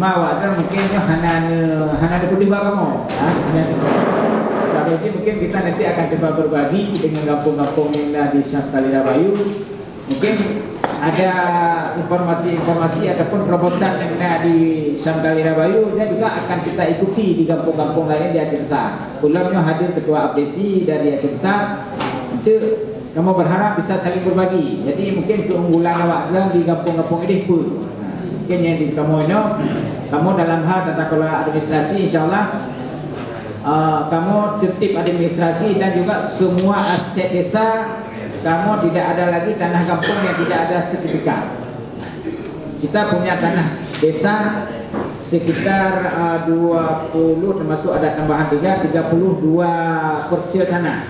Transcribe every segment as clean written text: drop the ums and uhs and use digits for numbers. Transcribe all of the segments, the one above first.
cuma awak mungkin hana putih kamu. Saat ini mungkin kita nanti akan coba berbagi dengan kampung-kampung yang ada di Syamtalira Bayu. Mungkin ada informasi ataupun proposal yang ada di Syamtalira Bayu dan juga akan kita ikuti di kampung-kampung lain di Aceh Besar. Ulangnya hadir ketua abdesi dari Aceh Besar. Itu kamu berharap bisa saling berbagi. Jadi mungkin keunggulan awak di kampung-kampung ini pun. Mungkin yang di kamu dalam hal tata kelola administrasi, insyaallah kamu tertib administrasi dan juga semua aset desa. Kamu tidak ada lagi tanah kampung yang tidak ada sertifikat. Kita punya tanah desa sekitar 20, termasuk ada tambahan 32 persil tanah.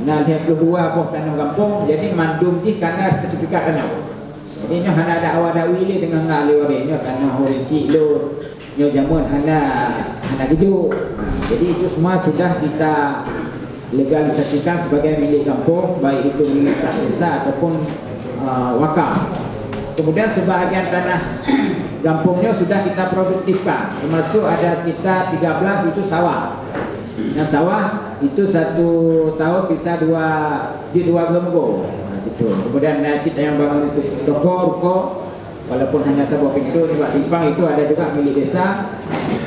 Nah, 22 buah tanah kampung. Jadi mandum di karena sertifikat tanah. Jadi ini hanya ada awadawi dengan ngaliwari ini tanah horinci lo, nyo jamun hanya gitu. Jadi itu semua sudah kita legalisasikan sebagai milik kampung, baik itu milik desa ataupun wakaf. Kemudian sebahagian tanah kampungnya sudah kita produktifkan, termasuk ada sekitar 13 itu sawah. Nah, sawah itu 1 tahun bisa 2 gemgo. Gitu. Kemudian cita yang bangun itu toko ruko, walaupun hanya sebuah pintu juga simpang itu ada juga milik desa.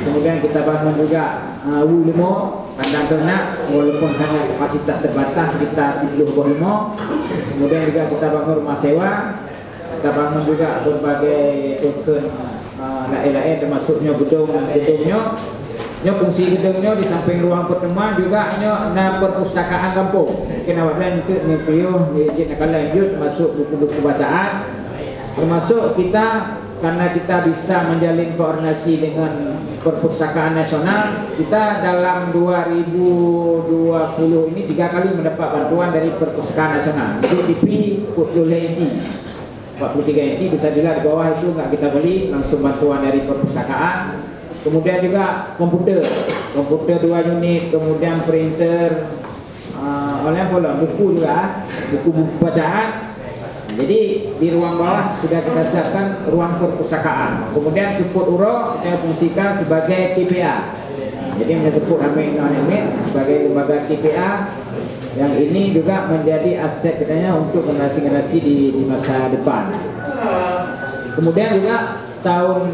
Kemudian kita bangun juga limo kandang ternak, walaupun hanya kapasitas terbatas sekitar 70 buah limo. Kemudian juga kita bangun rumah sewa, kita bangun juga berbagai token lain-lain termasuknya gedungnya. Fungsi gedungnya di samping ruang pertemuan juga perpustakaan kampung. Mungkin awaknya itu di nak lanjut masuk buku-buku bacaan. Termasuk kita karena kita bisa menjalin koordinasi dengan Perpustakaan Nasional, kita dalam 2020 ini 3 kali mendapat bantuan dari Perpustakaan Nasional. Itu TV 40 inci, 43 inci bisa dilihat di bawah itu nggak kita beli, langsung bantuan dari perpustakaan. Kemudian juga komputer 2 unit, kemudian printer, buku juga, buku-buku bacaan. Jadi di ruang bawah sudah kita siapkan ruang perpustakaan. Kemudian support URO kita fungsikan sebagai TPA. Jadi menyebut kami sebagai lembaga TPA yang ini juga menjadi aset katanya untuk generasi-generasi di masa depan. Kemudian juga tahun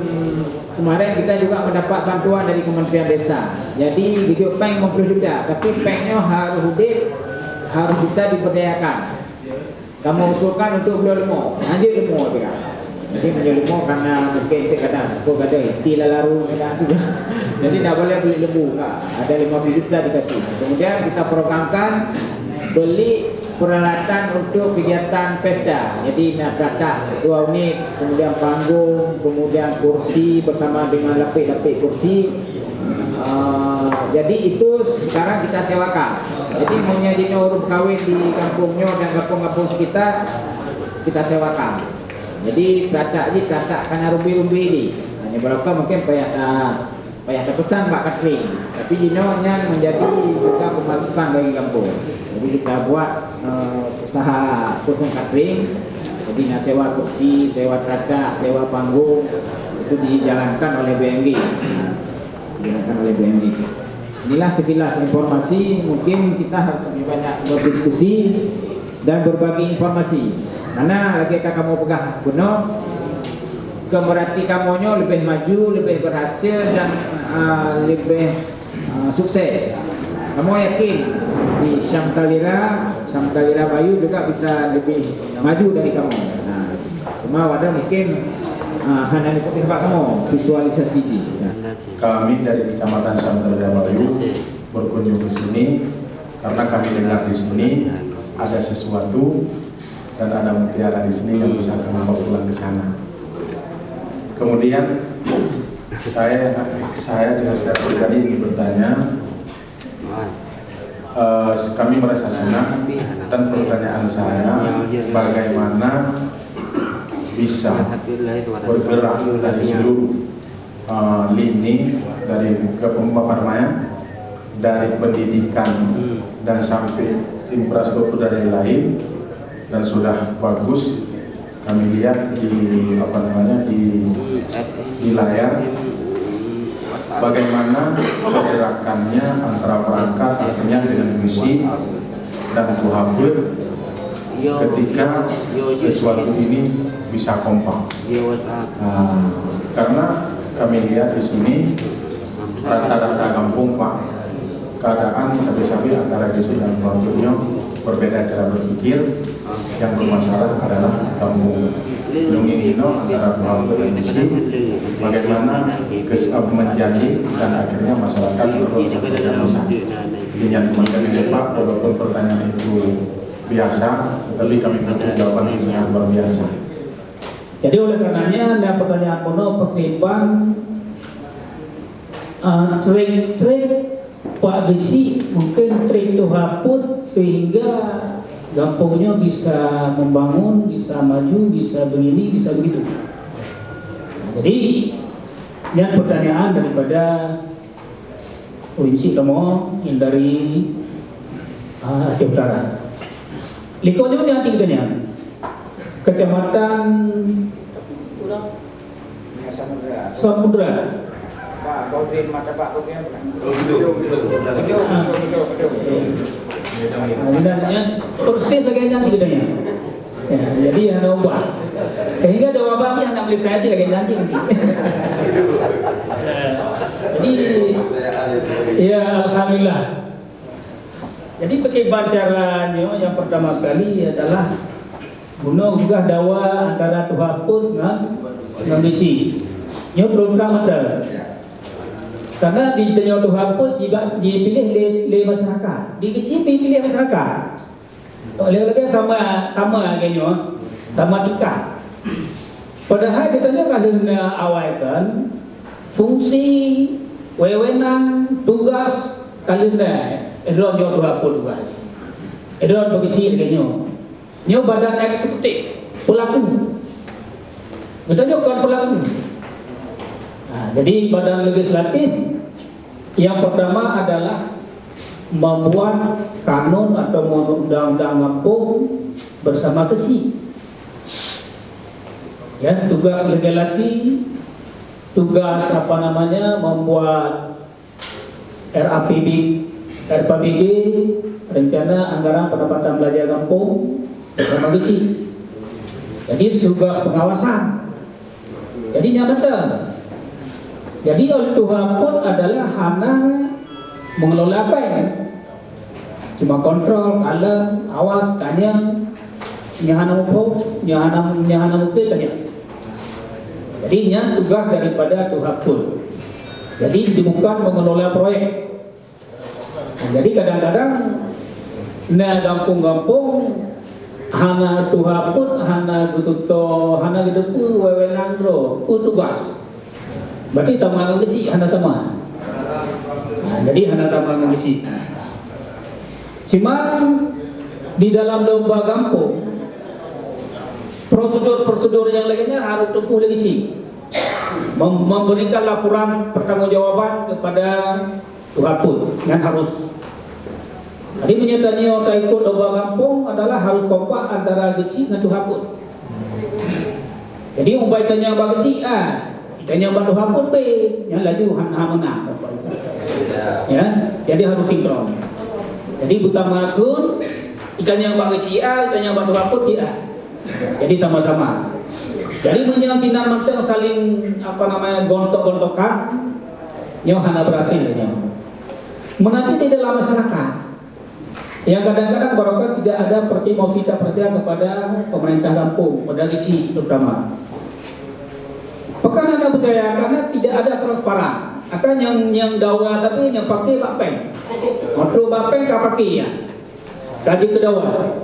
kemarin kita juga mendapat bantuan dari Kementerian Desa. Jadi video peng 50 juta, tapi pengnya harus harus bisa diberdayakan. Kamu usulkan untuk beli limo, anjir limo juga. Jadi beli limo karena mungkin kadang aku kata tidak laru juga. Jadi tidak boleh beli lembu, ada 50 juta dikasih. Kemudian kita programkan beli peralatan untuk kegiatan pesta. Jadi nak datang 2 unit, kemudian panggung, kemudian kursi bersama dengan lapik-lapik kursi. Jadi itu sekarang kita sewakan. Jadi maunya orang kawin di kampungnya dan kampung-kampung sekitar kita sewakan. Jadi kata karena rumbi-rumbi ini. Hanya berapa mungkin payah pesan Pak Catering. Tapi nya menjadi juga pemasukan bagi kampung. Jadi kita buat usaha khusus catering. Jadi nak sewa kursi, sewa tata, sewa panggung itu dijalankan oleh BMG. Inilah sekilas informasi. Mungkin kita harus lebih banyak berdiskusi dan berbagi informasi. Karena lagi kamu pegang kuno, kemerati kamunya lebih maju, lebih berhasil dan lebih sukses. Kamu yakin di Syamtalira Bayu juga bisa lebih maju dari kamu. Nah, cuma wadah mungkin hanya ikutin Pak kamu visualisasi ini. Kami dari Kecamatan Syamtalira Bayu berkunjung ke sini karena kami dengar di sini ada sesuatu dan ada mutiara di sini yang bisa kami bawa pulang ke sana. Kemudian saya dengan saya pribadi ingin bertanya, kami merasa senang dan pertanyaan saya bagaimana bisa bergerak dari seluruh lini dari kepembangunan, dari pendidikan dan sampai infrastruktur dari lain, dan sudah bagus kami lihat di di layar bagaimana pergerakannya antara perangkat akhirnya dengan misi dan tuhabut ketika sesuatu ini bisa kompak. Karena kami lihat di sini rata-rata kampung Pak, keadaan sapi-sapi antara desa dan kelompoknya berbeda cara berpikir. Yang bermasalah adalah kampung Lungingino antara tuhabut dan misi, bagaimana menjadi dan akhirnya masyarakat berproses yang besar. Ingat teman-teman Pak, walaupun pertanyaan itu biasa, tetapi kami butuh jawaban yang sangat luar biasa. Jadi oleh karenanya ada pertanyaan kuno pertimbangan trik Pak Gisi mungkin trik itu hapus sehingga kampungnya bisa membangun, bisa maju, bisa begini, bisa begitu. Jadi yang pertanyaan daripada Provinsi kamu yang dari Aceh Utara. Likonyo yang tinggalnya Kecamatan Samudra. Pak Godin mata Pak Godin. Persis lagi yang tinggalnya. Ya, jadi ada ubah. Sehingga ada wabah yang nak beli saya lagi nanti. Jadi ya alhamdulillah. Jadi bagaimana caranya? Yang pertama sekali adalah guna juga dawa antara tuhapun dengan misi. Ini program ada. Karena di tanya tuhapun juga dipilih oleh masyarakat. Di kecil pilih masyarakat. Oleh-oleh sama kayaknya, sama tingkat. Padahal kita kalau awal kan fungsi wewenang tugas kalian edron yo tuhapun juga. Edron begitu kayaknya. Nyo badan eksekutif pelaku. Betulnya bukan pelaku. Nah, jadi badan legislatif yang pertama adalah membuat kanun atau undang-undang kampung bersama kecil. Ya, tugas legislasi, tugas membuat RAPB, rencana anggaran pendapatan belanja kampung bersama kecil. Jadi tugas pengawasan. Jadi nyata. Jadi oleh Tuhan pun adalah hanya mengelola apa ya? Cuma kontrol, kalem, awas, tanya, nyahana mukti tanya. Jadi tugas daripada Tuhan pun. Jadi bukan mengelola proyek. Nah, jadi kadang-kadang kampung-kampung hana Tuhan pun hana betuto hana gitu wewenang bro tugas. Berarti tamangan kecil hana sama. Nah, jadi hana tamangan kecil. Cuman di dalam lomba kampung prosedur yang lainnya harus tempuh lagi sih. Memberikan laporan pertanggungjawaban kepada Tuhan pun yang harus. Jadi menyatakan orang ikut lomba kampung adalah harus kompak antara kecil dengan Tuhan pun. Jadi umpamanya tanya lomba kecil tanya lomba Tuhan pun yang laju menang. Ya, jadi harus sinkron. Jadi buta makun tanya lomba kecil tanya lomba Tuhan pun jadi sama-sama. Jadi menyantinan macam saling gontok-gontokan yang hana berhasil menanti di dalam masyarakat. Yang kadang-kadang barangkali tidak ada mosi percaya kepada pemerintah kampung, pada isi terutama. Pekan Anda percaya karena tidak ada transparan. Akan yang dawa tapi yang pakai bapeng. Kontrol bapeng kah pakai ya? Kaji ke dawa.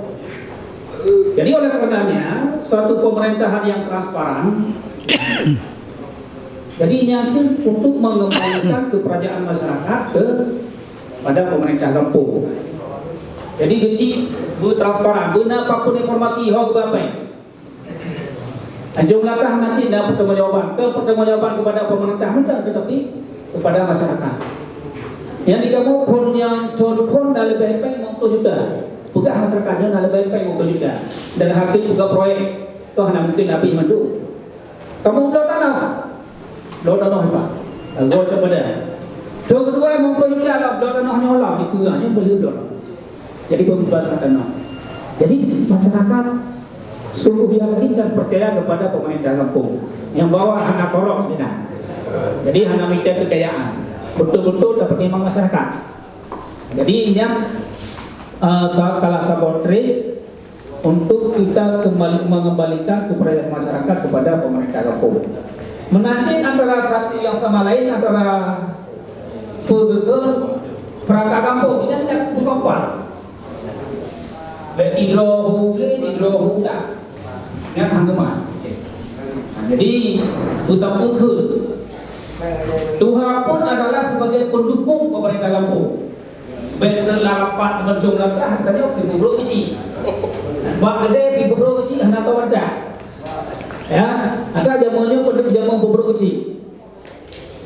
Jadi oleh karenanya suatu pemerintahan yang transparan. Jadi nyata untuk mengembalikan kepercayaan masyarakat pada pemerintah kampung. Jadi gesi transparan, guna apapun informasi hok berapa? Jumlahkah nanti dapat pertanggungjawaban kepada pemerintah mudah, tetapi kepada masyarakat. Yang dikamu pun yang pun dah lebih baik 50 juta, bukan masyarakatnya dah lebih baik 50 juta. Dan hasil juga proyek, toh hanya mungkin api mandu. Kamu udah tanah, apa? Gua coba dah. Yang kedua mempunyai dalam tanah nyolam di kurangnya beli dolar. Jadi pembebasan tanah. Jadi masyarakat sungguh yakin dan percaya kepada pemerintah kampung yang bawa hana korok ini. Jadi hana minta kekayaan. Betul-betul dapat imbang masyarakat. Jadi yang salah sabotri untuk kita kembali mengembalikan kepada masyarakat kepada pemerintah kampung. Menanti antara satu yang sama lain antara Fulgeger perangkat kampung ini tidak berkompak. Hidrohu tak. Yang tanggungan. Jadi utang pun Tuhan pun adalah sebagai pendukung pemerintah kampung. Benar lapan menjumlah katanya di bubur kecil. Bak gede di bubur kecil hanya tahu ada. Ya, ada jamuannya pada jamuan bubur kecil.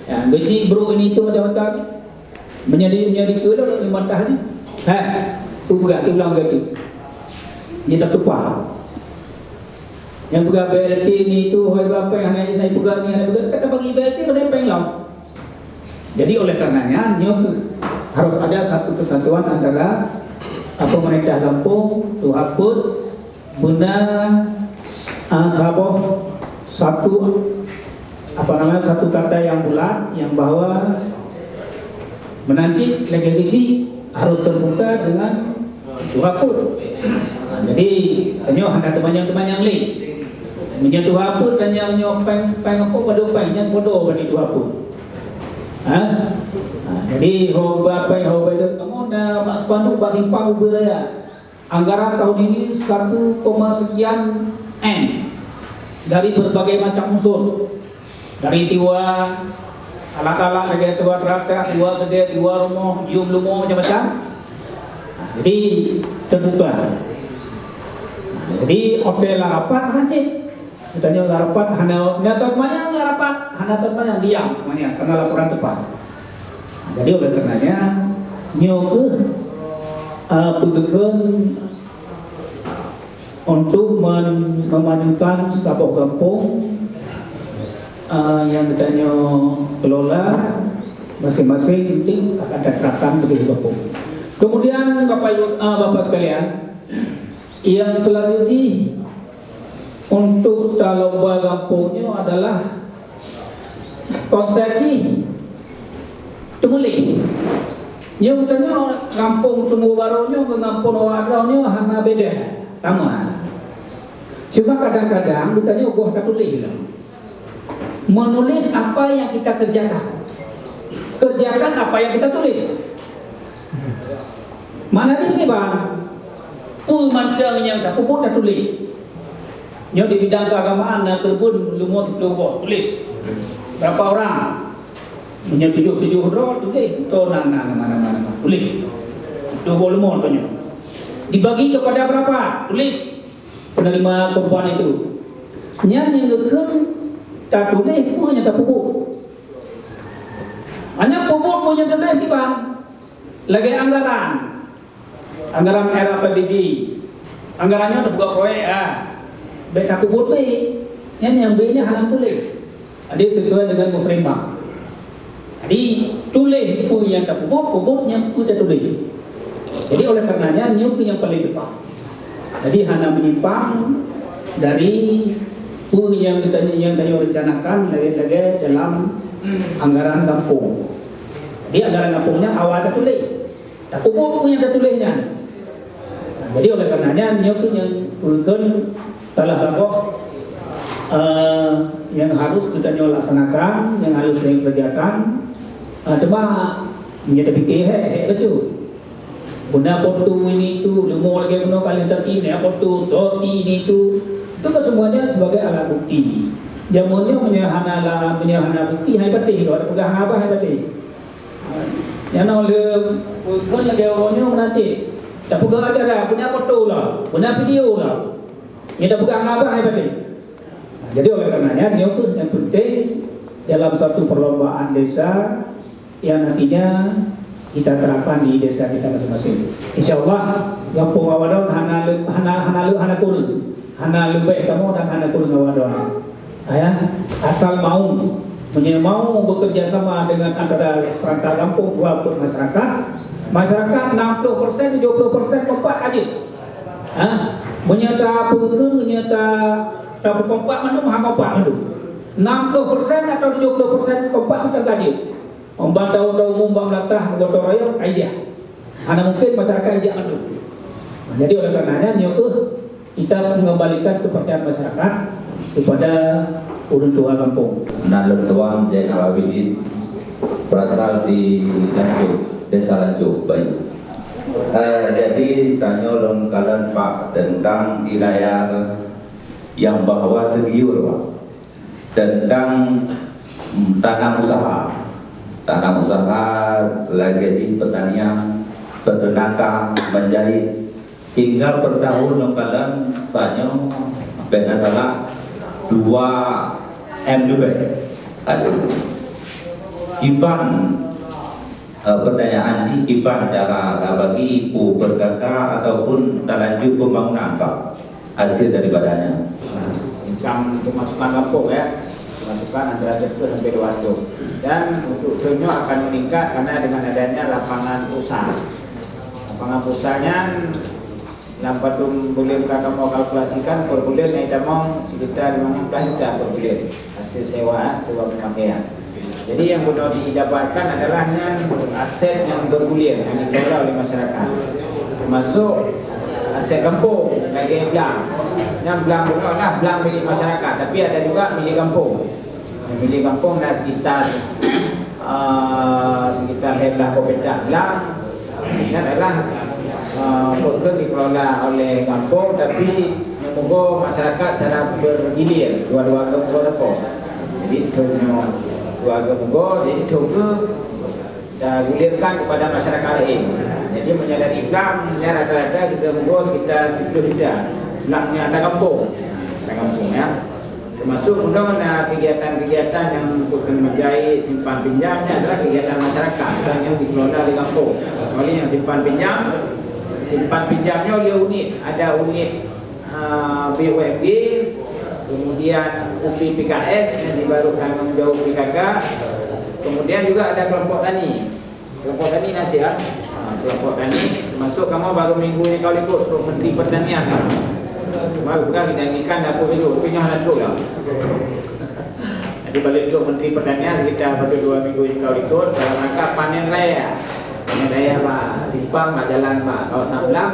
Ya, kecil bro ini itu macam-macam. Menjadi keluar di matahari. Tu berarti ulang gitu. Dia tak tumpah. Yang pegang BLT ni tu hari berapa yang naik pegang ni, kata bagi BLT boleh penglam. Jadi oleh karenanya harus ada satu kesatuan antara pemerintah kampung, Tuhan pun guna satu kata yang bulat yang bahwa menanti legislasi harus terbuka dengan Tuhan pun. Jadi tanya hendak teman-teman yang lain. Menyentuh apa dan yang nyopeng apa pada pengnya bodoh bagi Tuhan pun. Jadi berapa itu kamu dah Pak Spanduk bagi pang beraya. Anggaran tahun ini 1, sekian M dari berbagai macam unsur. Dari tiwa alat-alat lagi tiwa traktor, tiwa gede, tiwa rumah, lumah macam-macam. Jadi terbuka. Jadi hotel rapat macam katanya rapat hanya nyata banyak rapat hanya banyak diam semuanya karena laporan tepat. Jadi oleh karenanya nyoke pedukan untuk memajukan sebuah kampung yang katanya kelola masing-masing penting akan terapkan begitu kampung. Kemudian Bapak sekalian, yang selanjutnya untuk lomba kampungnya adalah konsepnya temuli. Yang katanya kampung temu barunya ke kampung wadahnya hanya beda sama. Cuma kadang-kadang katanya gua tak tulis lah. Menulis apa yang kita kerjakan, kerjakan apa yang kita tulis. Mana ini bang? Mandang yang tak pupuk tak tulis. Yang di bidang keagamaan nak kebun lumut tulis. Berapa orang? Menyetujui tulis. Tu mana tulis. 20 lumut punya. Dibagi kepada berapa? Tulis. Penerima korban itu. Yang dilakukan tak tulis pun hanya tak pupuk. Hanya pupuk punya tulis ni bang. Lagi anggaran era PBG, anggarannya udah buka proyek baik aku boleh, yang B-nya hanya tulis, ada sesuai dengan muslimah. Jadi tulis pun yang tak pupuknya pun tak tulis. Jadi oleh karenanya nyuk yang paling depan. Jadi hanya menyimpang dari pun yang kita rencanakan lagi dalam anggaran kampung. Jadi anggaran kampungnya awal tak tulis. Tak pupuk pun yang tertulisnya. Jadi oleh karenanya nyok yang bukan salah satu yang harus kita laksanakan, yang harus kita kerjakan. Cuma menjadi fikir betul. Guna foto ini itu, lumur lagi guna kalian tadi ini foto, toti ini itu kan semuanya sebagai alat bukti. Jamunya menyahana bukti hai pati, kalau ada pegang apa hai pati. Yang oleh bukan lagi orangnya menanti. Tak pegang acara, punya foto lah, punya video lah. Yang tak pegang apa hai pati. Jadi oleh karenanya dia pun yang penting dalam satu perlombaan desa yang nantinya kita terapkan di desa kita masing-masing. Insyaallah kampung Awadon hana kurun, hana lebih kamu dan hana kurun Awadon. Ya, asal mau mau bekerja sama dengan antara perangkat kampung maupun masyarakat. Masyarakat 60%, 70% kompak aja. Menyata pengukur, menyata tahu kompak mandu, maha kompak mandu. 60% atau 70% kompak kita gaji. Tahu mumbang latah gotong royong aja. Ada mungkin masyarakat aja mandu. Jadi oleh karenanya kita mengembalikan kepercayaan masyarakat kepada urun tua kampung. Nalur tuang Zainal Abidin berasal di Lanjut, Desa Lanjut, Bayu. Jadi saya longkalan Pak tentang wilayah yang bahwa tergiur Pak tentang tanah usaha lagi di pertanian, peternakan, menjahit hingga per tahun longkalan saya benar salah 2 M juga hasil. Iban pertanyaan di iban cara bagi ibu berkata ataupun lanjut pembangunan Pak hasil daripadanya. Income pemasukan kampung ya, pemasukan antara 1 sampai 200. Dan untuk dunia akan meningkat karena dengan adanya lapangan usaha. Lapangan usahanya lambat boleh kamu kalkulasikan per bulan naik damang sekitar 15 juta per bulan hasil sewa pemakaian. Jadi yang benar didapatkan adalah aset yang bergulir yang dikelola oleh masyarakat, termasuk aset kampung kayak belang bukanlah belang milik masyarakat, tapi ada juga milik kampung. Milik kampung dah sekitar heblah kopeta belang ini adalah bukan dikelola oleh kampung, tapi semoga masyarakat secara bergilir dua-dua kampung. Jadi dua kampung, jadi gulirkan kepada masyarakat lain. Jadi menyadari belangnya rata-rata sudah sekitar 10 juta. Belangnya ada kampung ya. Termasuk pula kegiatan-kegiatan yang untuk menjahit simpan pinjamnya adalah kegiatan masyarakat yang dikelola oleh kampung. Kecuali yang simpan pinjamnya oleh unit, ada unit BUMD, kemudian UPPKS yang dibarukan menjauh PKK, kemudian juga ada kelompok tani nanti ya, kelompok tani, termasuk kamu baru minggu ini kau ikut untuk Menteri Pertanian baru kan kita inginkan dapur itu, tapi jangan dulu lah. Jadi balik untuk Menteri Pertanian sekitar pada 2 minggu ini kau ikut dalam rangka panen raya Pak Simpang, Pak Jalan, Pak kawasan Belang.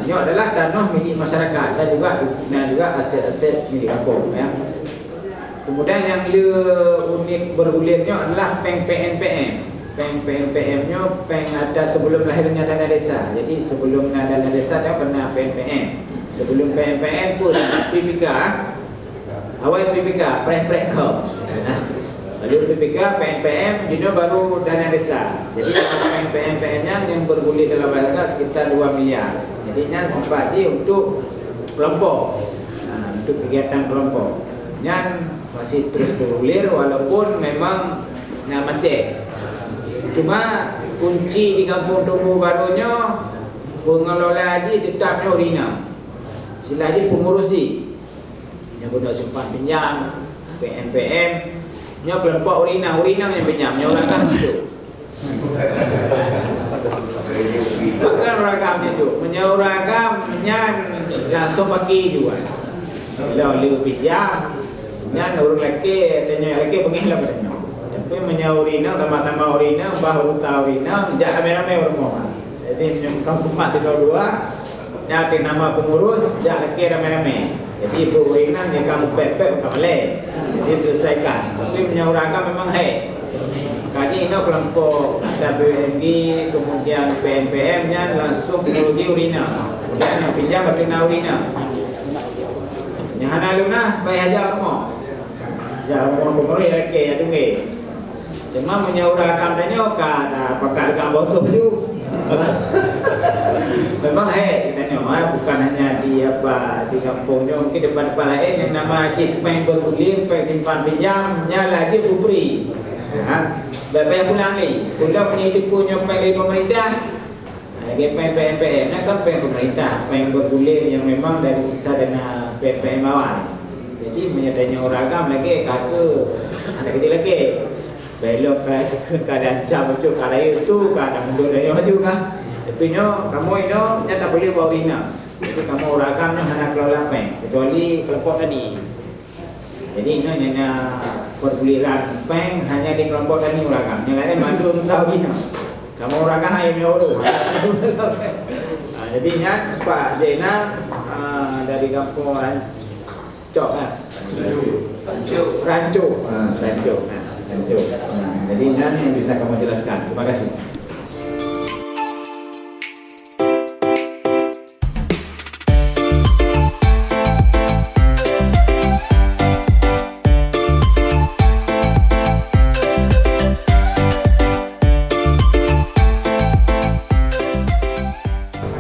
Ini adalah tanah milik masyarakat dan juga aset-aset milik kampung ya. Kemudian yang unit bergulirnya adalah peng PNPM. Peng PNPM-nya ada sebelum lahirnya dana desa. Jadi sebelum dana desa dia pernah PNPM. Sebelum PNPM pun PPK, awal PPK, prek kau. Lalu PPK, PNPM, dia baru dana desa. Jadi PNPM-nya yang bergulir dalam masyarakat sekitar 2 miliar. Jadinya simpati untuk kelompok, untuk kegiatan kelompok. Yang masih terus bergulir walaupun memang macet. Cuma kunci di kampung Tunggu barunya pengelola haji tetapnya Orina. Sila haji pengurus di yang sudah simpan pinjam PNPM nya kelompok Orina yang pinjamnya orang kan itu. Bahkan ragamnya itu menyauragamnya langsung pakai juga. Lalu pinjam nya orang laki tanya laki pengilah katanya. Tapi menyaurina tambah Orina baru tahu Orina jak rame-rame orang. Jadi kampung mati dua nyati nama pengurus jak laki rame-rame. Jadi ibu Orina dia kamu pepek kamalai. Jadi selesaikan. Tapi menyauragam memang kali ini kelompok WMG kemudian PNPM-nya langsung menguji Orina. Kemudian yang pinjam berkena Orina. Yang hana lunah bayar aja rumah. Ya rumah pengurus laki ya tunggu. Cuma menyauragam tanya kata pakar agak botol dulu. Memang katanya bukan hanya di kampungnya, mungkin depan-depan lain yang nama Haji Peng bergulir, Peng simpan pinjamnya lagi Bupri. Bapak pulang ni, pulang punya punya Peng dari pemerintah. Lagi Peng PNPM, kan Peng pemerintah, Peng bergulir yang memang dari sisa dana PNPM awal. Jadi menyertainya ragam lagi kata anak kecil lagi. Belok ke keadaan jam macam kalau itu keadaan mundur dari maju kan. Tapi kamu ini tak boleh bawa ina. Jadi kamu ragamnya hanya kelola peng kecuali kelompok tadi. Jadi ini hanya perguliran peng hanya di kelompok tadi ragam. Yang lain madu tahu ina. Kamu ragam hanya nyoru. Jadi ingat Pak Zainal dari kampung Rancok kan. Rancu. Jadi ingat yang bisa kamu jelaskan. Terima kasih.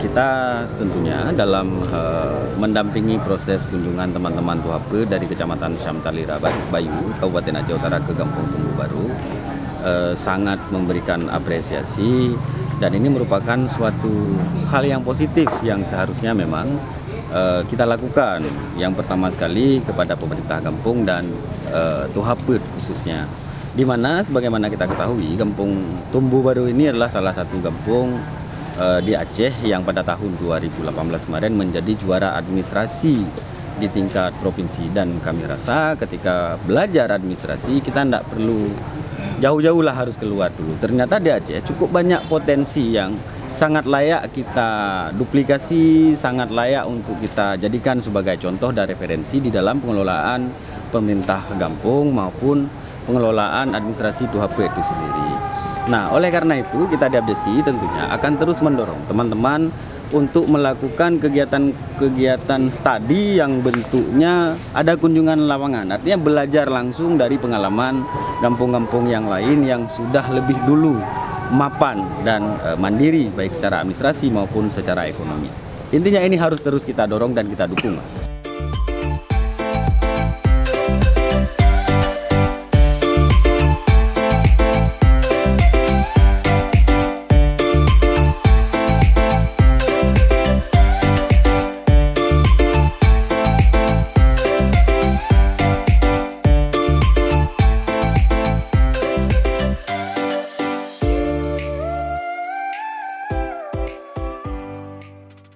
Kita tentunya dalam mendampingi proses kunjungan teman-teman Tuhape dari Kecamatan Syamtalira Bayu, Kabupaten Aceh Utara ke Kampung Tumbu Baru sangat memberikan apresiasi, dan ini merupakan suatu hal yang positif yang seharusnya memang kita lakukan. Yang pertama sekali kepada pemerintah kampung dan Tuhape khususnya, di mana sebagaimana kita ketahui Kampung Tumbu Baru ini adalah salah satu kampung di Aceh yang pada tahun 2018 kemarin menjadi juara administrasi di tingkat provinsi, dan kami rasa ketika belajar administrasi kita tidak perlu jauh-jauh lah harus keluar dulu. Ternyata di Aceh cukup banyak potensi yang sangat layak kita duplikasi, sangat layak untuk kita jadikan sebagai contoh dan referensi di dalam pengelolaan pemerintah kampung maupun pengelolaan administrasi Tuhape itu sendiri. Nah, oleh karena itu kita di Abdesi tentunya akan terus mendorong teman-teman untuk melakukan kegiatan studi yang bentuknya ada kunjungan lapangan. Artinya belajar langsung dari pengalaman kampung-kampung yang lain yang sudah lebih dulu mapan dan mandiri baik secara administrasi maupun secara ekonomi. Intinya ini harus terus kita dorong dan kita dukung.